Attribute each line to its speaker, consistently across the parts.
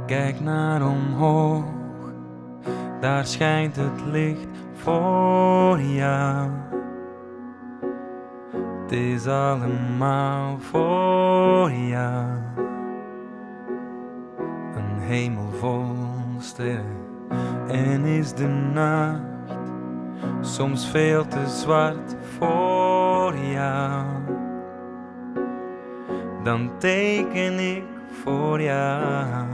Speaker 1: Kijk naar omhoog, daar schijnt het licht voor jou. Het is allemaal voor jou. Een hemel vol sterren en is de nacht soms veel te zwart voor jou. Dan teken ik voor jou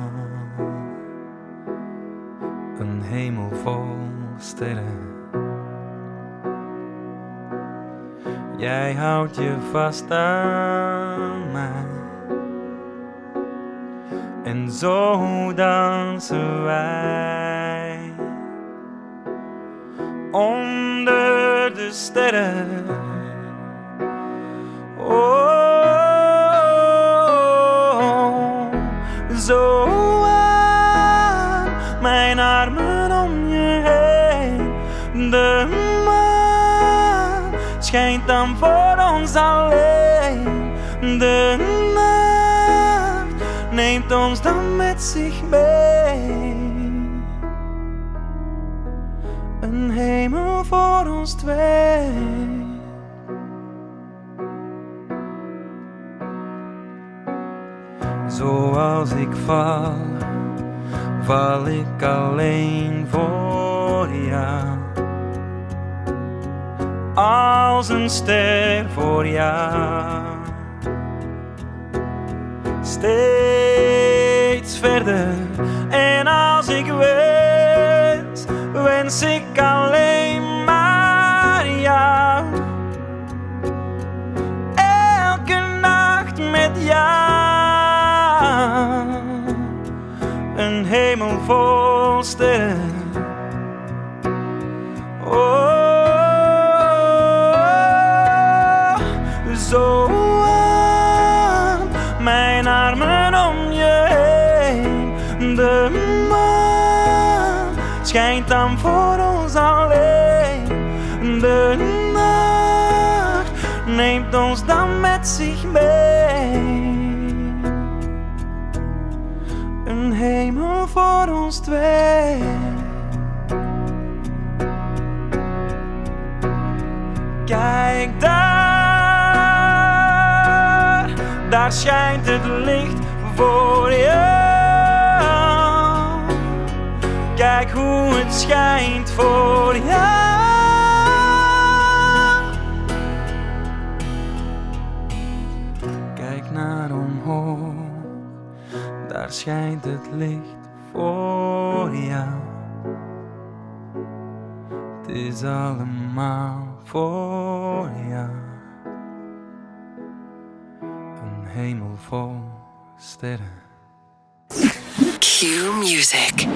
Speaker 1: een hemel vol sterren. Jij houdt je vast aan mij en zo dansen wij onder de sterren. Zo aan, mijn armen om je heen. De maan schijnt dan voor ons alleen. De nacht neemt ons dan met zich mee. Een hemel voor ons twee. Zoals ik val, val ik alleen voor jou. Als een ster voor jou. Steeds verder en als ik wens, wens ik alleen maar jou. Elke nacht met jou. Een hemel vol sterren. Zo aan, mijn armen om je heen. De maan schijnt dan voor ons alleen. De nacht neemt ons dan met zich mee. Een hemel voor ons twee. Kijk daar, daar schijnt het licht voor jou. Kijk hoe het schijnt voor jou. Kijk naar omhoog, daar schijnt het licht voor jou. Het is allemaal voor jou. Een hemel vol sterren.
Speaker 2: Q Music.